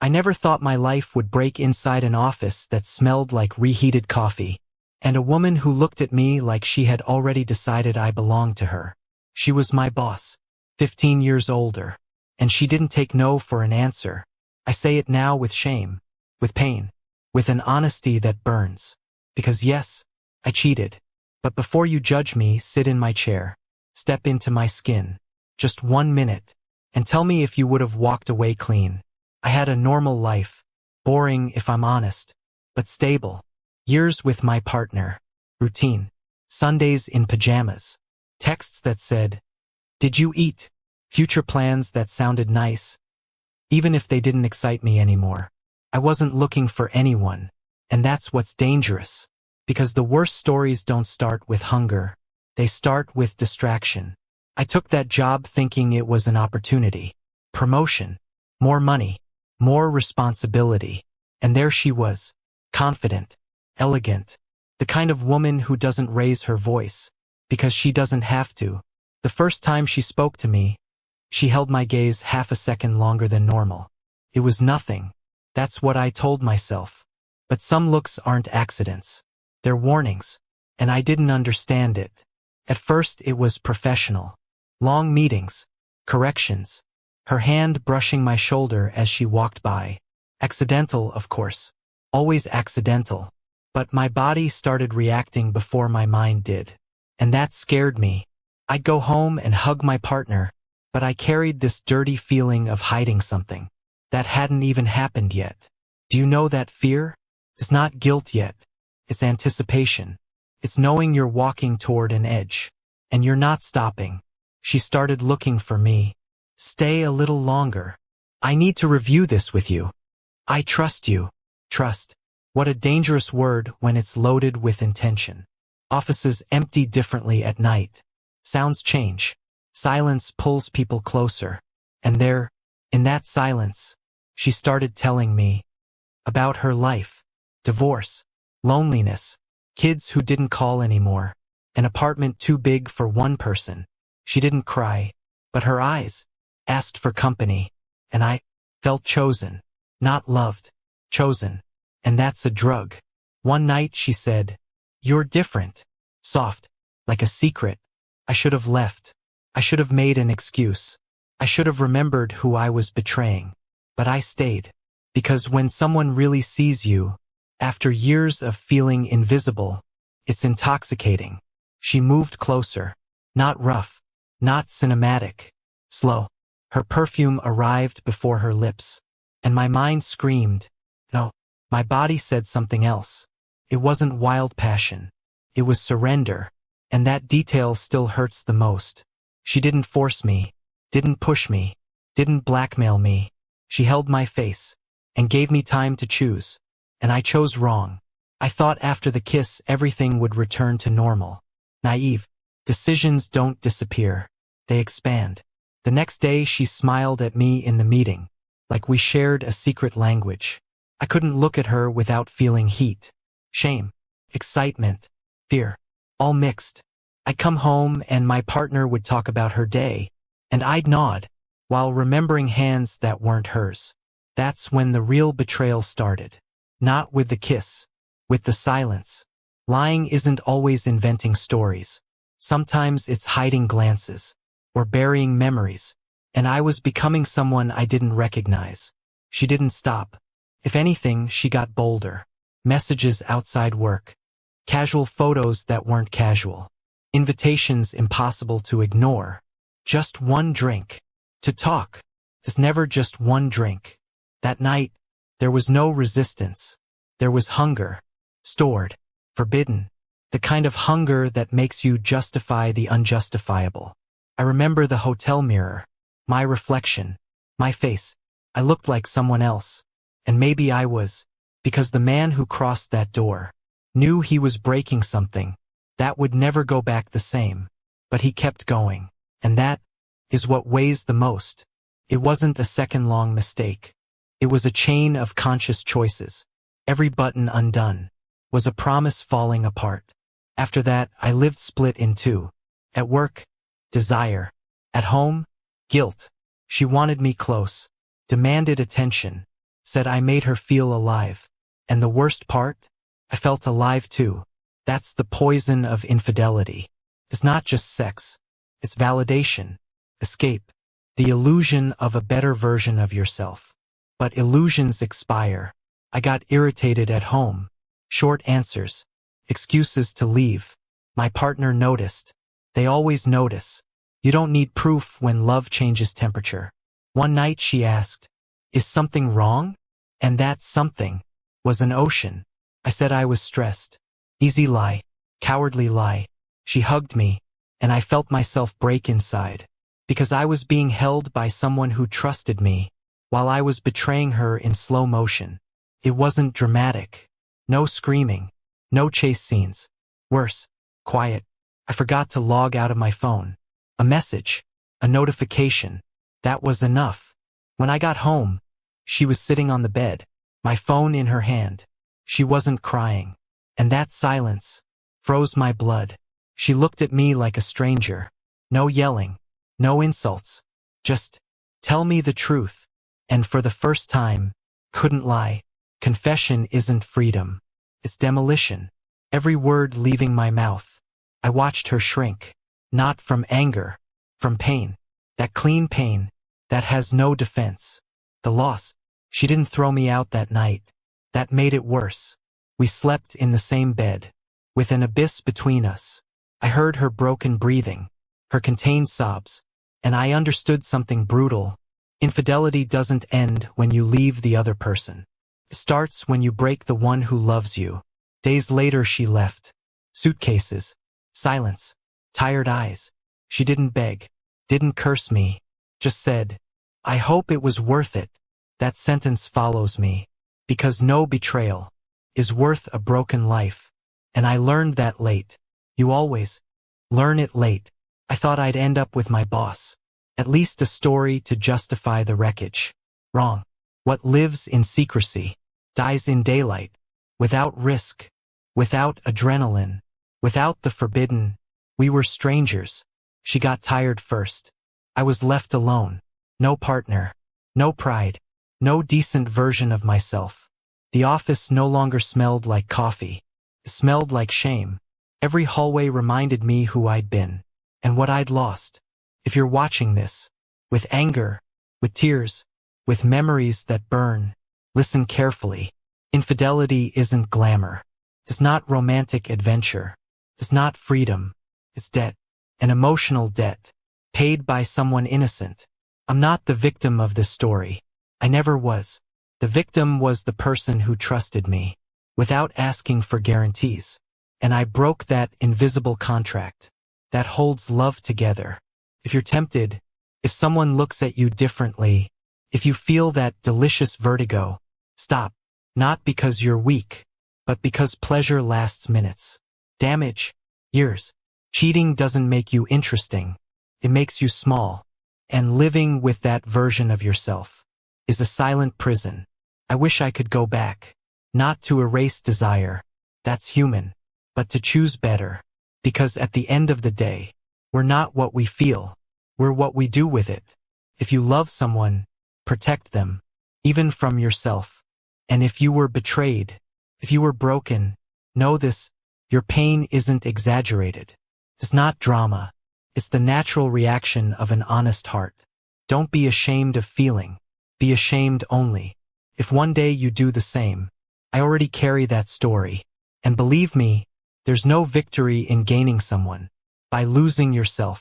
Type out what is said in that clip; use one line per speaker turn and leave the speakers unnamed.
I never thought my life would break inside an office that smelled like reheated coffee, and a woman who looked at me like she had already decided I belonged to her. She was my boss, 15 years older, and she didn't take no for an answer. I say it now with shame, with pain, with an honesty that burns. Because yes, I cheated. But before you judge me, sit in my chair, step into my skin, just 1 minute, and tell me if you would have walked away clean. I had a normal life, boring if I'm honest, but stable. Years with my partner, routine, Sundays in pajamas, texts that said, "Did you eat?" Future plans that sounded nice, even if they didn't excite me anymore. I wasn't looking for anyone, and that's what's dangerous, because the worst stories don't start with hunger, they start with distraction. I took that job thinking it was an opportunity, promotion, more money, more responsibility, and there she was, confident, elegant, the kind of woman who doesn't raise her voice, because she doesn't have to. The first time she spoke to me, she held my gaze half a second longer than normal. It was nothing. That's what I told myself. But some looks aren't accidents. They're warnings. And I didn't understand it. At first it was professional. Long meetings. Corrections. Her hand brushing my shoulder as she walked by. Accidental, of course. Always accidental. But my body started reacting before my mind did. And that scared me. I'd go home and hug my partner, but I carried this dirty feeling of hiding something that hadn't even happened yet. Do you know that fear? It's not guilt yet. It's anticipation. It's knowing you're walking toward an edge, and you're not stopping. She started looking for me. Stay a little longer. I need to review this with you. I trust you. Trust. What a dangerous word when it's loaded with intention. Offices empty differently at night. Sounds change. Silence pulls people closer. And there, in that silence, she started telling me about her life, divorce, loneliness, kids who didn't call anymore, an apartment too big for one person. She didn't cry, but her eyes asked for company, and I felt chosen, not loved, chosen. And that's a drug. One night she said, "You're different," soft, like a secret. I should have left. I should have made an excuse. I should have remembered who I was betraying. But I stayed. Because when someone really sees you, after years of feeling invisible, it's intoxicating. She moved closer. Not rough. Not cinematic. Slow. Her perfume arrived before her lips. And my mind screamed, no. My body said something else. It wasn't wild passion. It was surrender. And that detail still hurts the most. She didn't force me, didn't push me, didn't blackmail me. She held my face and gave me time to choose. And I chose wrong. I thought after the kiss everything would return to normal. Naive. Decisions don't disappear. They expand. The next day she smiled at me in the meeting, like we shared a secret language. I couldn't look at her without feeling heat, shame, excitement, fear, all mixed. I'd come home and my partner would talk about her day, and I'd nod, while remembering hands that weren't hers. That's when the real betrayal started. Not with the kiss, with the silence. Lying isn't always inventing stories. Sometimes it's hiding glances, or burying memories, and I was becoming someone I didn't recognize. She didn't stop. If anything, she got bolder. Messages outside work. Casual photos that weren't casual. Invitations impossible to ignore. Just one drink. To talk. There's never just one drink. That night, there was no resistance. There was hunger. Stored. Forbidden. The kind of hunger that makes you justify the unjustifiable. I remember the hotel mirror. My reflection. My face. I looked like someone else. And maybe I was. Because the man who crossed that door knew he was breaking something that would never go back the same. But he kept going. And that is what weighs the most. It wasn't a second-long mistake. It was a chain of conscious choices. Every button undone. Was a promise falling apart. After that, I lived split in two. At work, desire. At home, guilt. She wanted me close. Demanded attention. said I made her feel alive. And the worst part? I felt alive too. That's the poison of infidelity. It's not just sex. It's validation, escape, the illusion of a better version of yourself. But illusions expire. I got irritated at home. Short answers. Excuses to leave. My partner noticed. They always notice. You don't need proof when love changes temperature. One night she asked, "Is something wrong?" And that something was an ocean. I said I was stressed. Easy lie. Cowardly lie. She hugged me, and I felt myself break inside. Because I was being held by someone who trusted me, while I was betraying her in slow motion. It wasn't dramatic. No screaming. No chase scenes. Worse. Quiet. I forgot to log out of my phone. A message. A notification. That was enough. When I got home, she was sitting on the bed, my phone in her hand. She wasn't crying. And that silence froze my blood. She looked at me like a stranger. No yelling. No insults. Just, "Tell me the truth." And for the first time, couldn't lie. Confession isn't freedom. It's demolition. Every word leaving my mouth. I watched her shrink. Not from anger. From pain. That clean pain. That has no defense. The loss. She didn't throw me out that night. That made it worse. We slept in the same bed, with an abyss between us. I heard her broken breathing, her contained sobs, and I understood something brutal. Infidelity doesn't end when you leave the other person. It starts when you break the one who loves you. Days later she left. Suitcases. Silence. Tired eyes. She didn't beg. Didn't curse me. Just said, "I hope it was worth it." That sentence follows me. Because no betrayal is worth a broken life. And I learned that late. You always learn it late. I thought I'd end up with my boss. At least a story to justify the wreckage. Wrong. What lives in secrecy dies in daylight. Without risk. Without adrenaline. Without the forbidden. We were strangers. She got tired first. I was left alone. No partner. No pride. No decent version of myself. The office no longer smelled like coffee. It smelled like shame. Every hallway reminded me who I'd been, and what I'd lost. If you're watching this, with anger, with tears, with memories that burn, listen carefully. Infidelity isn't glamour. It's not romantic adventure. It's not freedom. It's debt. An emotional debt. Paid by someone innocent. I'm not the victim of this story. I never was. The victim was the person who trusted me, without asking for guarantees. And I broke that invisible contract that holds love together. If you're tempted, if someone looks at you differently, if you feel that delicious vertigo, stop. Not because you're weak, but because pleasure lasts minutes. Damage, years. Cheating doesn't make you interesting. It makes you small. And living with that version of yourself is a silent prison. I wish I could go back. Not to erase desire. That's human. But to choose better. Because at the end of the day, we're not what we feel. We're what we do with it. If you love someone, protect them. Even from yourself. And if you were betrayed, if you were broken, know this, your pain isn't exaggerated. It's not drama. It's the natural reaction of an honest heart. Don't be ashamed of feeling. Be ashamed only. If one day you do the same, I already carry that story. And believe me, there's no victory in gaining someone by losing yourself.